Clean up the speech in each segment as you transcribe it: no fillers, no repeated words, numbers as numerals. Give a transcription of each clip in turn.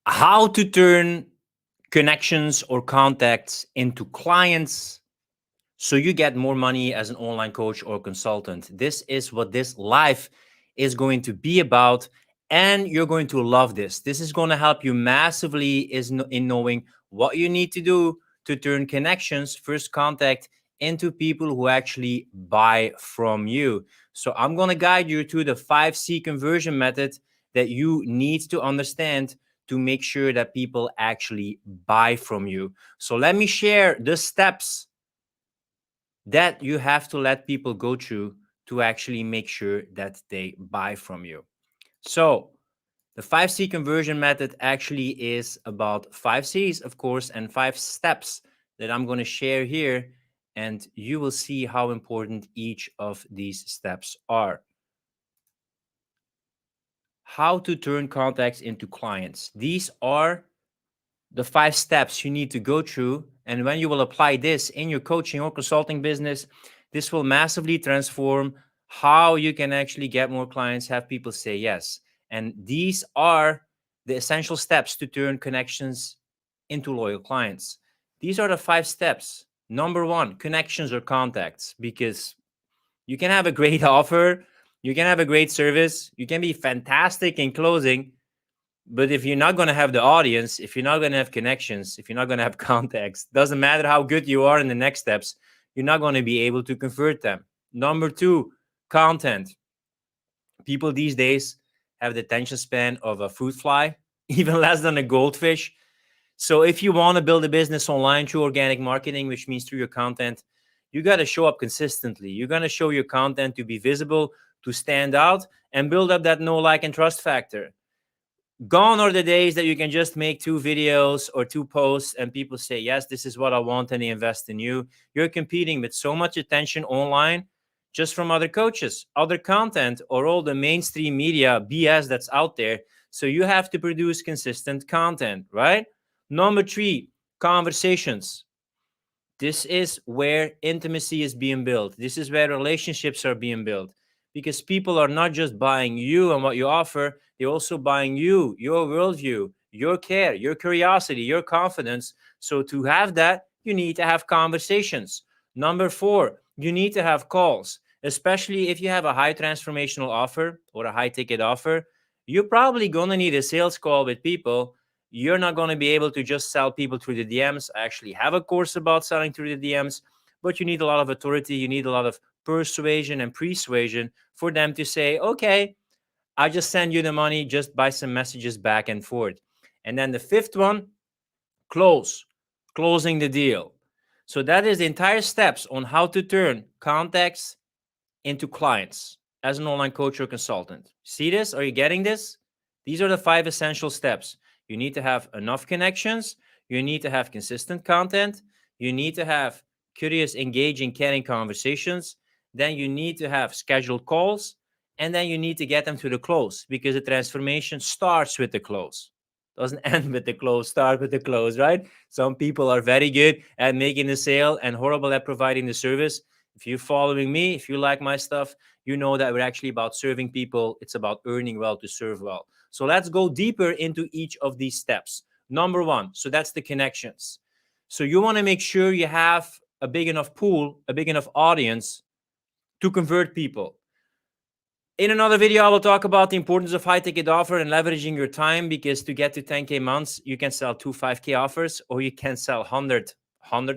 How to turn connections or contacts into clients so you get more money as an online coach or consultant. This is what this live is going to be about, and you're going to love this. This is going to help you massively in knowing what you need to do to turn connections, first contact, into people who actually buy from you. So I'm going to guide you to the 5C conversion method that you need to understand to make sure that people actually buy from you. So let me share the steps that you have to let people go through to actually make sure that they buy from you. So the 5C conversion method actually is about 5Cs, of course, and 5 steps that I'm going to share here. And you will see how important each of these steps are. How to turn contacts into clients. These are the 5 steps you need to go through. And when you will apply this in your coaching or consulting business, this will massively transform how you can actually get more clients, have people say yes. And these are the essential steps to turn connections into loyal clients. These are the 5 steps. Number 1, connections or contacts, because you can have a great offer, you can have a great service, you can be fantastic in closing, but if you're not going to have the audience, if you're not going to have connections, if you're not going to have contacts, doesn't matter how good you are in the next steps, you're not going to be able to convert them. Number 2, content. People these days have the attention span of a fruit fly, even less than a goldfish. So if you want to build a business online through organic marketing, which means through your content, you got to show up consistently. You're going to show your content to be visible, to stand out, and build up that know, like, and trust factor. Gone are the days that you can just make 2 videos or 2 posts and people say, yes, this is what I want, and they invest in you. You're competing with so much attention online just from other coaches, other content, or all the mainstream media BS that's out there. So you have to produce consistent content, right? Number 3, conversations. This is where intimacy is being built. This is where relationships are being built, because people are not just buying you and what you offer, they're also buying you, your worldview, your care, your curiosity, your confidence. So to have that, you need to have conversations. Number 4, you need to have calls, especially if you have a high transformational offer or a high ticket offer. You're probably going to need a sales call with people. You're not going to be able to just sell people through the DMs. I actually have a course about selling through the DMs, but you need a lot of authority. You need a lot of persuasion and persuasion for them to say, okay, I just send you the money, just buy some messages back and forth. And then the 5th one, closing the deal. So that is the entire steps on how to turn contacts into clients as an online coach or consultant. See this? Are you getting this? These are the 5 essential steps. You need to have enough connections. You need to have consistent content. You need to have curious, engaging, caring conversations. Then you need to have scheduled calls. And then you need to get them to the close, because the transformation starts with the close. Doesn't end with the close, start with the close, right? Some people are very good at making the sale and horrible at providing the service. If you're following me, if you like my stuff, you know that we're actually about serving people. It's about earning well to serve well. So let's go deeper into each of these steps. Number 1, so that's the connections. So you want to make sure you have a big enough pool, a big enough audience to convert people. In another video, I will talk about the importance of high ticket offer and leveraging your time, because to get to 10K months, you can sell 2 5K offers, or you can sell $100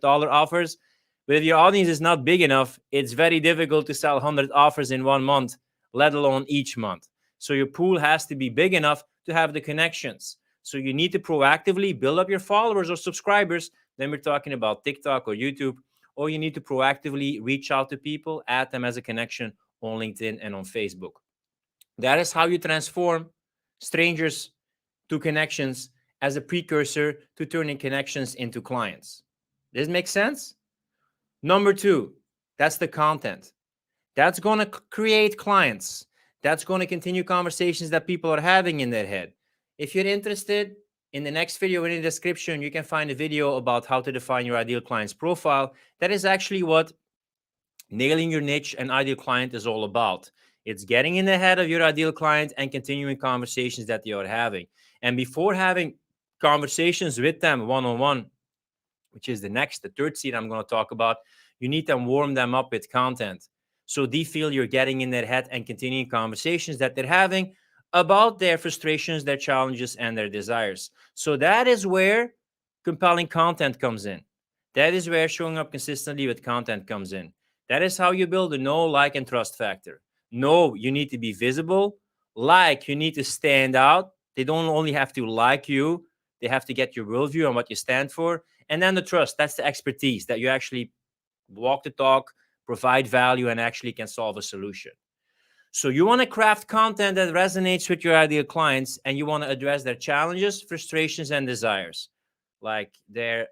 offers. But if your audience is not big enough, it's very difficult to sell 100 offers in 1 month, let alone each month. So your pool has to be big enough to have the connections. So you need to proactively build up your followers or subscribers. Then we're talking about TikTok or YouTube, or you need to proactively reach out to people, add them as a connection on LinkedIn and on Facebook. That is how you transform strangers to connections as a precursor to turning connections into clients. Does this make sense? Number 2, that's the content. That's going to create clients. That's going to continue conversations that people are having in their head. If you're interested, in the next video in the description, you can find a video about how to define your ideal client's profile. That is actually what nailing your niche and ideal client is all about. It's getting in the head of your ideal client and continuing conversations that they are having. And before having conversations with them one-on-one, which is the third seed I'm going to talk about. You need to warm them up with content, so they feel you're getting in their head and continuing conversations that they're having about their frustrations, their challenges, and their desires. So that is where compelling content comes in. That is where showing up consistently with content comes in. That is how you build a know, like, and trust factor. Know, you need to be visible. Like, you need to stand out. They don't only have to like you, they have to get your worldview and what you stand for. And then the trust, that's the expertise, that you actually walk the talk, provide value, and actually can solve a solution. So you want to craft content that resonates with your ideal clients, and you want to address their challenges, frustrations, and desires, like their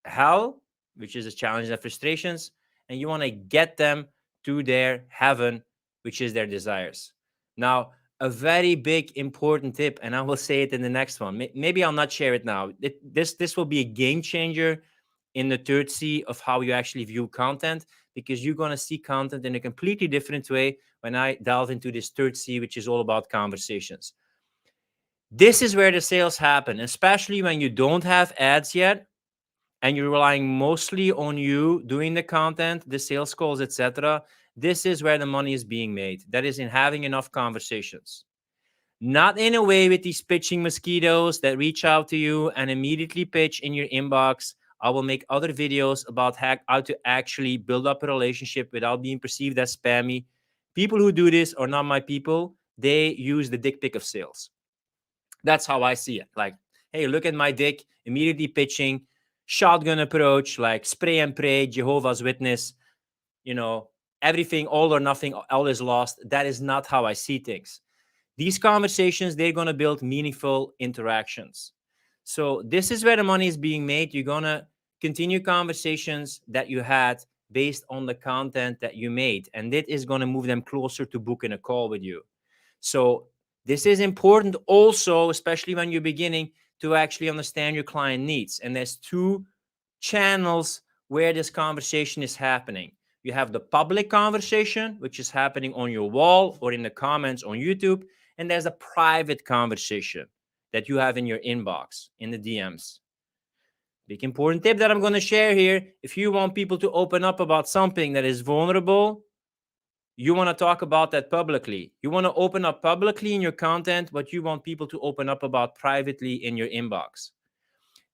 hell, which is the challenges and frustrations, and you want to get them to their heaven, which is their desires. Now, a very big important tip, and I will say it in the next one. Maybe I'll not share it now. This will be a game changer in the third C of how you actually view content, because you're going to see content in a completely different way when I delve into this third C, which is all about conversations. This is where the sales happen, especially when you don't have ads yet and you're relying mostly on you doing the content, the sales calls, etc. This is where the money is being made. That is in having enough conversations. Not in a way with these pitching mosquitoes that reach out to you and immediately pitch in your inbox. I will make other videos about how to actually build up a relationship without being perceived as spammy. People who do this are not my people. They use the dick pic of sales. That's how I see it. Like, hey, look at my dick, immediately pitching, shotgun approach, like spray and pray, Jehovah's Witness, everything, all or nothing, all is lost. That is not how I see things. These conversations, they're going to build meaningful interactions. So this is where the money is being made. You're going to continue conversations that you had based on the content that you made. And that is going to move them closer to booking a call with you. So this is important also, especially when you're beginning, to actually understand your client needs. And there's two channels where this conversation is happening. You have the public conversation, which is happening on your wall or in the comments on YouTube. And there's a private conversation that you have in your inbox, in the DMs. Big important tip that I'm going to share here. If you want people to open up about something that is vulnerable, you want to talk about that publicly. You want to open up publicly in your content what you want people to open up about privately in your inbox.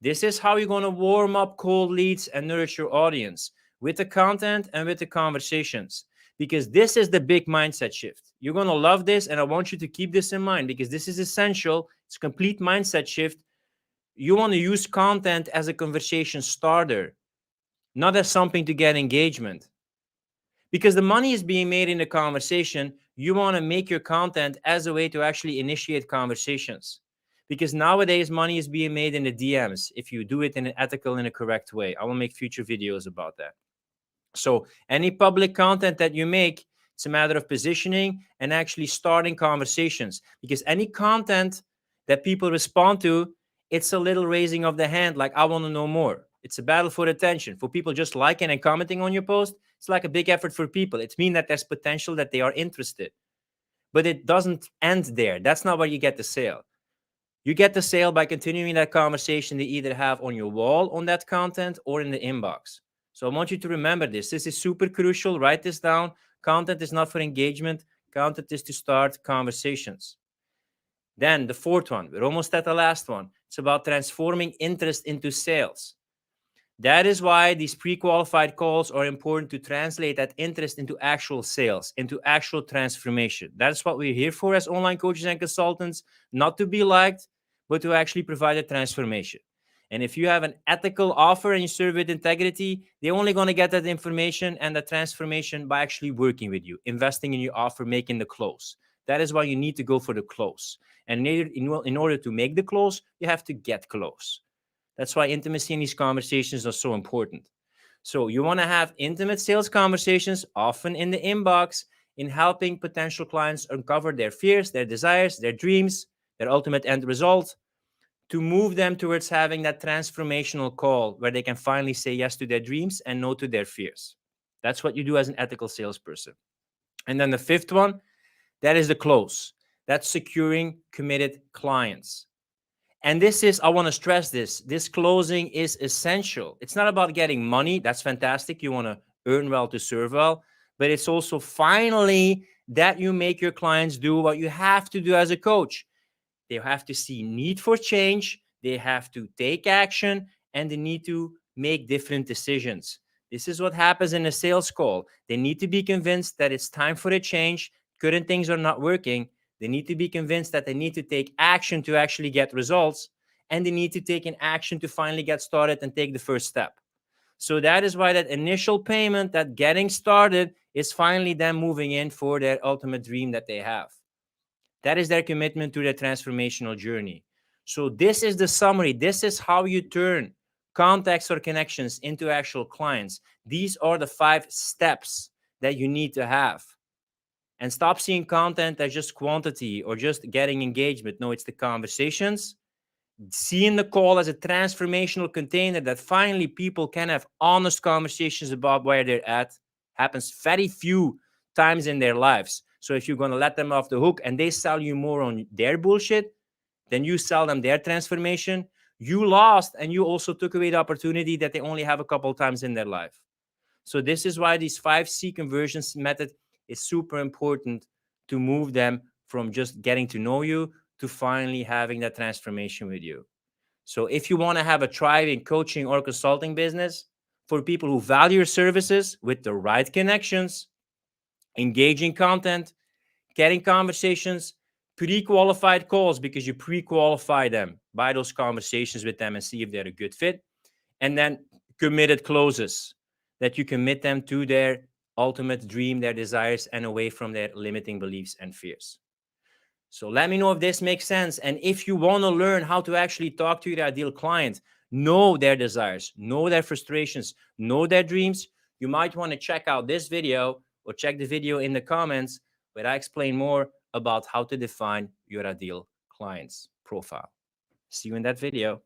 This is how you're going to warm up cold leads and nourish your audience with the content and with the conversations, because this is the big mindset shift. You're going to love this, and I want you to keep this in mind because this is essential. It's a complete mindset shift. You want to use content as a conversation starter, not as something to get engagement. Because the money is being made in the conversation, you want to make your content as a way to actually initiate conversations. Because nowadays, money is being made in the DMs if you do it in an ethical and a correct way. I will make future videos about that. So any public content that you make, it's a matter of positioning and actually starting conversations. Because any content that people respond to, it's a little raising of the hand, like, I want to know more. It's a battle for attention. For people just liking and commenting on your post, it's like a big effort for people. It means that there's potential that they are interested. But it doesn't end there. That's not where you get the sale. You get the sale by continuing that conversation they either have on your wall on that content or in the inbox. So I want you to remember this. This is super crucial. Write this down. Content is not for engagement. Content is to start conversations. Then the fourth one, we're almost at the last one. It's about transforming interest into sales. That is why these pre-qualified calls are important, to translate that interest into actual sales, into actual transformation. That's what we're here for as online coaches and consultants, not to be liked, but to actually provide a transformation. And if you have an ethical offer and you serve with integrity, they're only going to get that information and the transformation by actually working with you, investing in your offer, making the close. That is why you need to go for the close. And in order to make the close, you have to get close. That's why intimacy in these conversations are so important. So you want to have intimate sales conversations, often in the inbox, in helping potential clients uncover their fears, their desires, their dreams, their ultimate end result, to move them towards having that transformational call where they can finally say yes to their dreams and no to their fears. That's what you do as an ethical salesperson. And then the fifth one, that is the close. That's securing committed clients. And this is, I want to stress this closing is essential. It's not about getting money. That's fantastic. You want to earn well to serve well, but it's also finally that you make your clients do what you have to do as a coach. They have to see need for change. They have to take action, and they need to make different decisions. This is what happens in a sales call. They need to be convinced that it's time for a change. Current things are not working. They need to be convinced that they need to take action to actually get results, and they need to take an action to finally get started and take the first step. So that is why that initial payment, that getting started, is finally them moving in for their ultimate dream that they have. That is their commitment to their transformational journey. So this is the summary. This is how you turn contacts or connections into actual clients. These are the 5 steps that you need to have. And stop seeing content as just quantity or just getting engagement. No, it's the conversations. Seeing the call as a transformational container that finally people can have honest conversations about where they're at. Happens very few times in their lives. So if you're going to let them off the hook and they sell you more on their bullshit, then you sell them their transformation, you lost, and you also took away the opportunity that they only have a couple of times in their life. So this is why these 5C conversions method is super important to move them from just getting to know you to finally having that transformation with you. So if you want to have a thriving coaching or consulting business for people who value your services with the right connections, engaging content, getting conversations, pre-qualified calls, because you pre-qualify them by those conversations with them and see if they're a good fit, and then committed closes that you commit them to their ultimate dream, their desires, and away from their limiting beliefs and fears. So let me know if this makes sense. And if you want to learn how to actually talk to your ideal client, know their desires, know their frustrations, know their dreams, you might want to check out this video or check the video in the comments where I explain more about how to define your ideal client's profile. See you in that video.